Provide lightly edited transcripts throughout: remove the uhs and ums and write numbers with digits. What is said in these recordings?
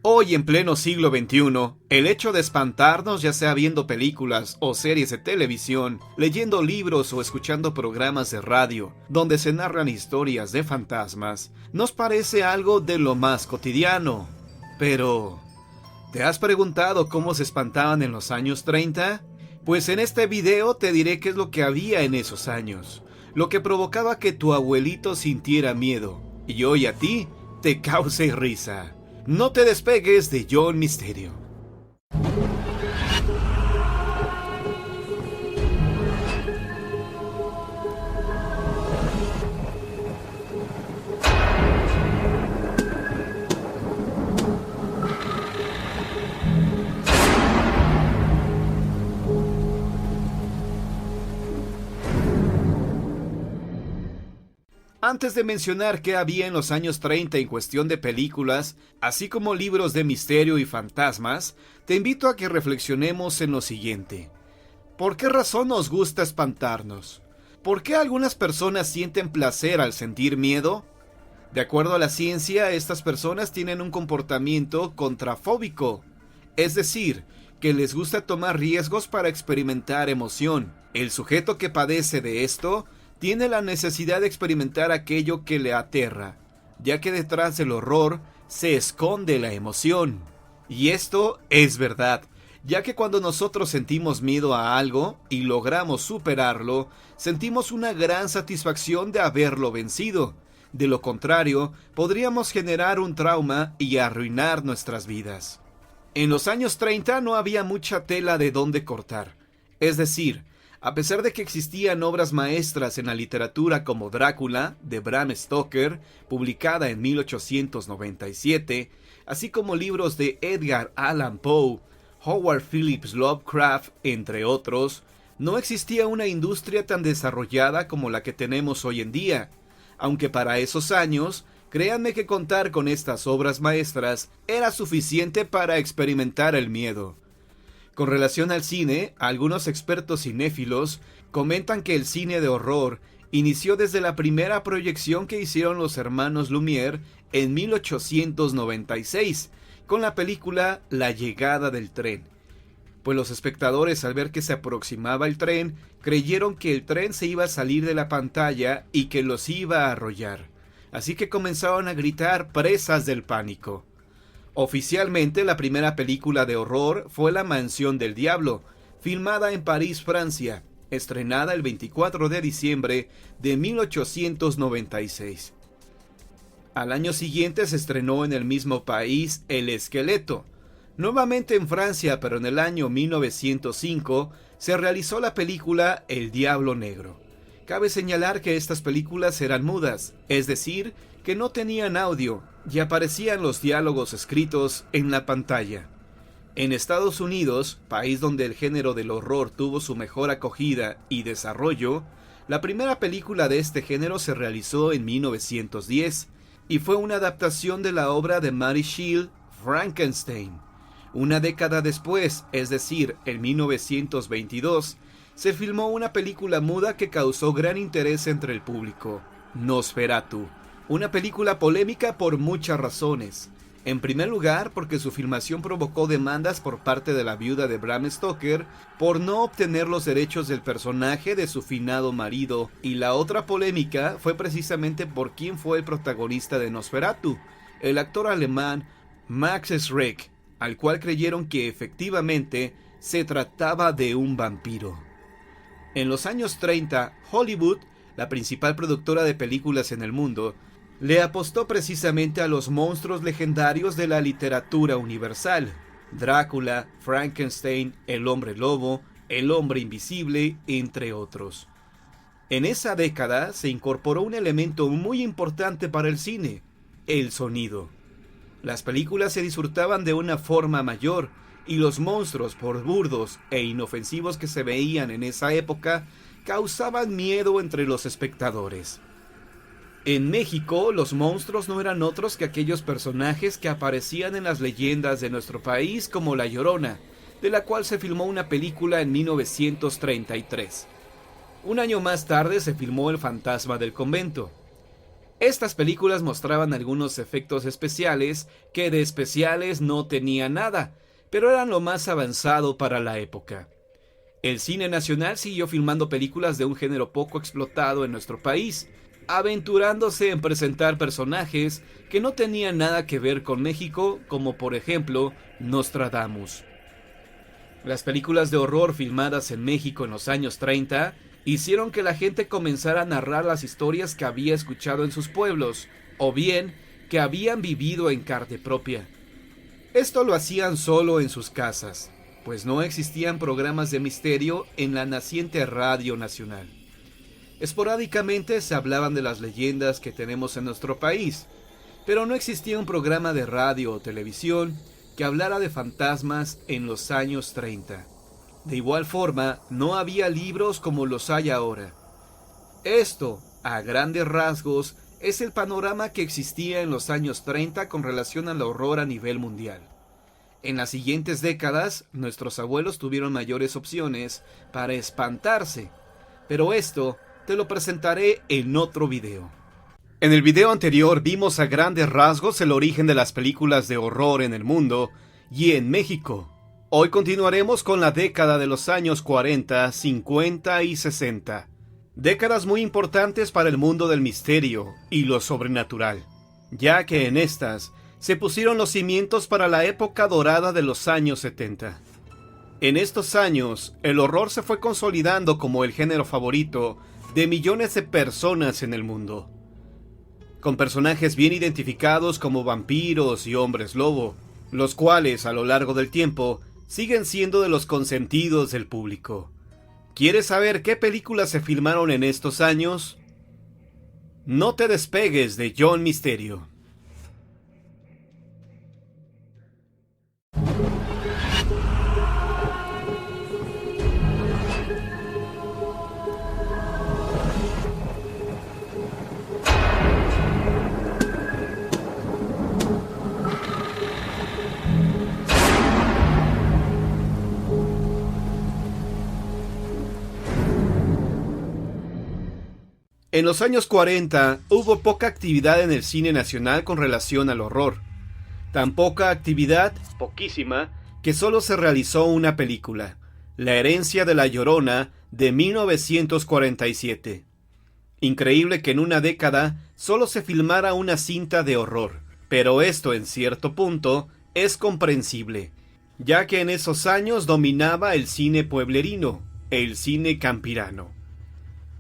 Hoy, en pleno siglo XXI, el hecho de espantarnos, ya sea viendo películas o series de televisión, leyendo libros o escuchando programas de radio, donde se narran historias de fantasmas, nos parece algo de lo más cotidiano. Pero, ¿te has preguntado cómo se espantaban en los años 30? Pues en este video te diré qué es lo que había en esos años, lo que provocaba que tu abuelito sintiera miedo, y hoy a ti te cause risa. No te despegues de John Misterio. Antes de mencionar qué había en los años 30 en cuestión de películas, así como libros de misterio y fantasmas, te invito a que reflexionemos en lo siguiente. ¿Por qué razón nos gusta espantarnos? ¿Por qué algunas personas sienten placer al sentir miedo? De acuerdo a la ciencia, estas personas tienen un comportamiento contrafóbico, es decir, que les gusta tomar riesgos para experimentar emoción. El sujeto que padece de esto tiene la necesidad de experimentar aquello que le aterra, ya que detrás del horror se esconde la emoción. Y esto es verdad, ya que cuando nosotros sentimos miedo a algo y logramos superarlo, sentimos una gran satisfacción de haberlo vencido. De lo contrario, podríamos generar un trauma y arruinar nuestras vidas. En los años 30 no había mucha tela de dónde cortar, es decir, a pesar de que existían obras maestras en la literatura como Drácula, de Bram Stoker, publicada en 1897, así como libros de Edgar Allan Poe, Howard Phillips Lovecraft, entre otros, no existía una industria tan desarrollada como la que tenemos hoy en día, aunque para esos años, créanme que contar con estas obras maestras era suficiente para experimentar el miedo. Con relación al cine, algunos expertos cinéfilos comentan que el cine de horror inició desde la primera proyección que hicieron los hermanos Lumière en 1896, con la película La llegada del tren. Pues los espectadores, al ver que se aproximaba el tren, creyeron que el tren se iba a salir de la pantalla y que los iba a arrollar. Así que comenzaron a gritar presas del pánico. Oficialmente, la primera película de horror fue La Mansión del Diablo, filmada en París, Francia, estrenada el 24 de diciembre de 1896. Al año siguiente se estrenó en el mismo país El Esqueleto. Nuevamente en Francia, pero en el año 1905, se realizó la película El Diablo Negro. Cabe señalar que estas películas eran mudas, es decir, que no tenían audio y aparecían los diálogos escritos en la pantalla. En Estados Unidos, país donde el género del horror tuvo su mejor acogida y desarrollo, la primera película de este género se realizó en 1910 y fue una adaptación de la obra de Mary Shelley, Frankenstein. Una década después, es decir, en 1922, se filmó una película muda que causó gran interés entre el público, Nosferatu. Una película polémica por muchas razones. En primer lugar, porque su filmación provocó demandas por parte de la viuda de Bram Stoker por no obtener los derechos del personaje de su finado marido, y la otra polémica fue precisamente por quién fue el protagonista de Nosferatu, el actor alemán Max Schreck, al cual creyeron que efectivamente se trataba de un vampiro. En los años 30, Hollywood, la principal productora de películas en el mundo, le apostó precisamente a los monstruos legendarios de la literatura universal: Drácula, Frankenstein, el hombre lobo, el hombre invisible, entre otros. En esa década se incorporó un elemento muy importante para el cine: el sonido. Las películas se disfrutaban de una forma mayor, y los monstruos, por burdos e inofensivos que se veían en esa época, causaban miedo entre los espectadores. En México, los monstruos no eran otros que aquellos personajes que aparecían en las leyendas de nuestro país, como La Llorona, de la cual se filmó una película en 1933. Un año más tarde se filmó El Fantasma del Convento. Estas películas mostraban algunos efectos especiales que de especiales no tenían nada, pero eran lo más avanzado para la época. El cine nacional siguió filmando películas de un género poco explotado en nuestro país, aventurándose en presentar personajes que no tenían nada que ver con México, como por ejemplo Nostradamus. Las películas de horror filmadas en México en los años 30 hicieron que la gente comenzara a narrar las historias que había escuchado en sus pueblos, o bien que habían vivido en carne propia. Esto lo hacían solo en sus casas, pues no existían programas de misterio en la naciente Radio Nacional. Esporádicamente se hablaban de las leyendas que tenemos en nuestro país, pero no existía un programa de radio o televisión que hablara de fantasmas en los años 30. De igual forma, no había libros como los hay ahora. Esto, a grandes rasgos, es el panorama que existía en los años 30 con relación al horror a nivel mundial. En las siguientes décadas, nuestros abuelos tuvieron mayores opciones para espantarse, pero esto te lo presentaré en otro video. En el video anterior vimos a grandes rasgos el origen de las películas de horror en el mundo y en México. Hoy continuaremos con la década de los años 40, 50 y 60. Décadas muy importantes para el mundo del misterio y lo sobrenatural, ya que en estas se pusieron los cimientos para la época dorada de los años 70. En estos años, el horror se fue consolidando como el género favorito de millones de personas en el mundo, con personajes bien identificados como vampiros y hombres lobo, los cuales a lo largo del tiempo siguen siendo de los consentidos del público. ¿Quieres saber qué películas se filmaron en estos años? No te despegues de John Misterio. En los años 40 hubo poca actividad en el cine nacional con relación al horror. Tan poca actividad, poquísima, que solo se realizó una película, La herencia de la Llorona, de 1947. Increíble que en una década solo se filmara una cinta de horror, pero esto en cierto punto es comprensible, ya que en esos años dominaba el cine pueblerino, el cine campirano.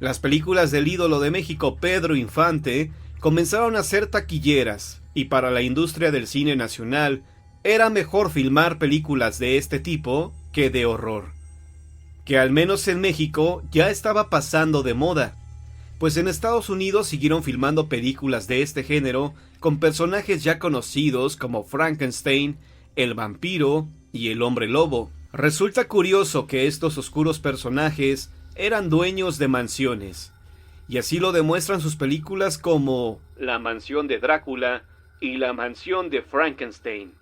Las películas del ídolo de México, Pedro Infante, comenzaron a ser taquilleras, y para la industria del cine nacional, era mejor filmar películas de este tipo que de horror. Que al menos en México ya estaba pasando de moda, pues en Estados Unidos siguieron filmando películas de este género con personajes ya conocidos como Frankenstein, el vampiro y el hombre lobo. Resulta curioso que estos oscuros personajes eran dueños de mansiones, y así lo demuestran sus películas como La mansión de Drácula y La mansión de Frankenstein.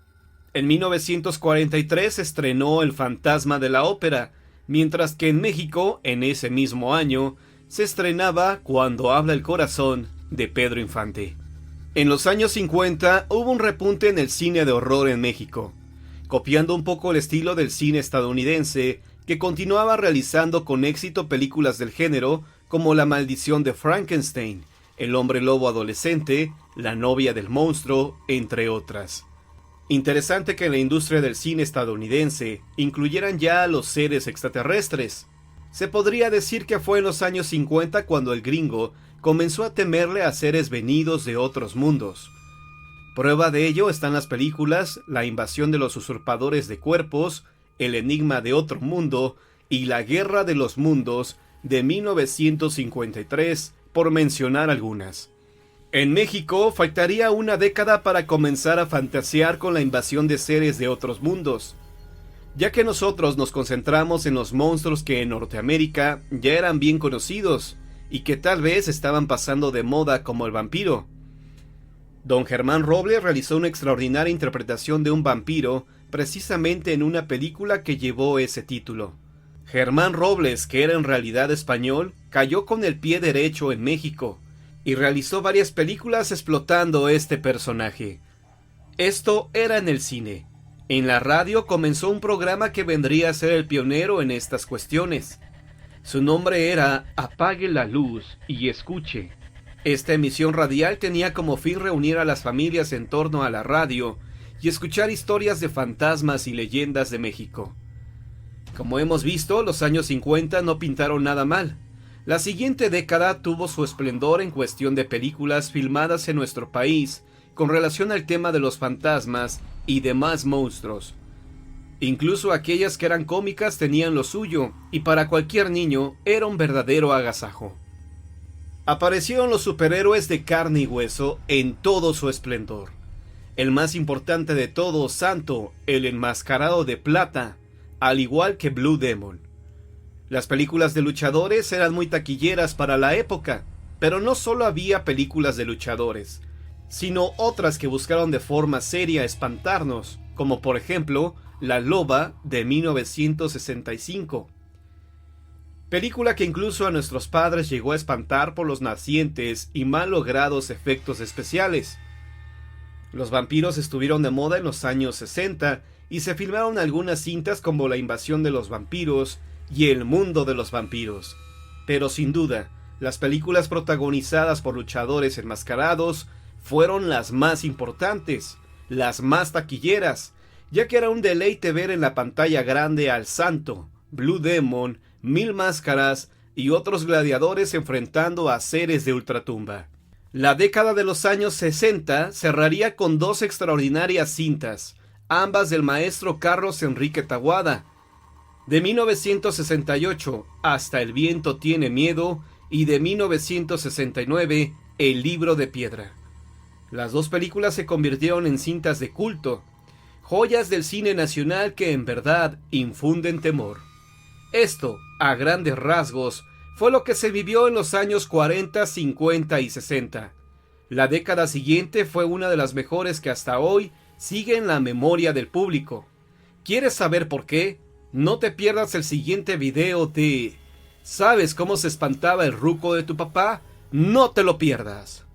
En 1943 se estrenó El fantasma de la ópera, mientras que en México, en ese mismo año, se estrenaba Cuando habla el corazón, de Pedro Infante. En los años 50 hubo un repunte en el cine de horror en México, copiando un poco el estilo del cine estadounidense, que continuaba realizando con éxito películas del género como La maldición de Frankenstein, El hombre lobo adolescente, La novia del monstruo, entre otras. Interesante que en la industria del cine estadounidense incluyeran ya a los seres extraterrestres. Se podría decir que fue en los años 50 cuando el gringo comenzó a temerle a seres venidos de otros mundos. Prueba de ello están las películas La invasión de los usurpadores de cuerpos, El enigma de otro mundo y La guerra de los mundos de 1953, por mencionar algunas. En México faltaría una década para comenzar a fantasear con la invasión de seres de otros mundos, ya que nosotros nos concentramos en los monstruos que en Norteamérica ya eran bien conocidos y que tal vez estaban pasando de moda, como el vampiro. Don Germán Robles realizó una extraordinaria interpretación de un vampiro precisamente en una película que llevó ese título. Germán Robles, que era en realidad español, cayó con el pie derecho en México, y realizó varias películas explotando este personaje. Esto era en el cine. En la radio comenzó un programa que vendría a ser el pionero en estas cuestiones. Su nombre era Apague la luz y escuche. Esta emisión radial tenía como fin reunir a las familias en torno a la radio y escuchar historias de fantasmas y leyendas de México. Como hemos visto, los años 50 no pintaron nada mal. La siguiente década tuvo su esplendor en cuestión de películas filmadas en nuestro país con relación al tema de los fantasmas y demás monstruos. Incluso aquellas que eran cómicas tenían lo suyo, y para cualquier niño era un verdadero agasajo. Aparecieron los superhéroes de carne y hueso en todo su esplendor. El más importante de todos, Santo, el enmascarado de plata, al igual que Blue Demon. Las películas de luchadores eran muy taquilleras para la época, pero no solo había películas de luchadores, sino otras que buscaron de forma seria espantarnos, como por ejemplo La Loba de 1965. Película que incluso a nuestros padres llegó a espantar por los nacientes y mal logrados efectos especiales. Los vampiros estuvieron de moda en los años 60 y se filmaron algunas cintas como La invasión de los vampiros y El mundo de los vampiros. Pero sin duda, las películas protagonizadas por luchadores enmascarados fueron las más importantes, las más taquilleras, ya que era un deleite ver en la pantalla grande al Santo, Blue Demon, Mil Máscaras y otros gladiadores enfrentando a seres de ultratumba. La década de los años 60 cerraría con dos extraordinarias cintas, ambas del maestro Carlos Enrique Taboada, de 1968 Hasta el viento tiene miedo y de 1969 El libro de piedra. Las dos películas se convirtieron en cintas de culto, joyas del cine nacional que en verdad infunden temor. Esto, a grandes rasgos, fue lo que se vivió en los años 40, 50 y 60. La década siguiente fue una de las mejores que hasta hoy sigue en la memoria del público. ¿Quieres saber por qué? No te pierdas el siguiente video de ¿Sabes cómo se espantaba el ruco de tu papá? No te lo pierdas.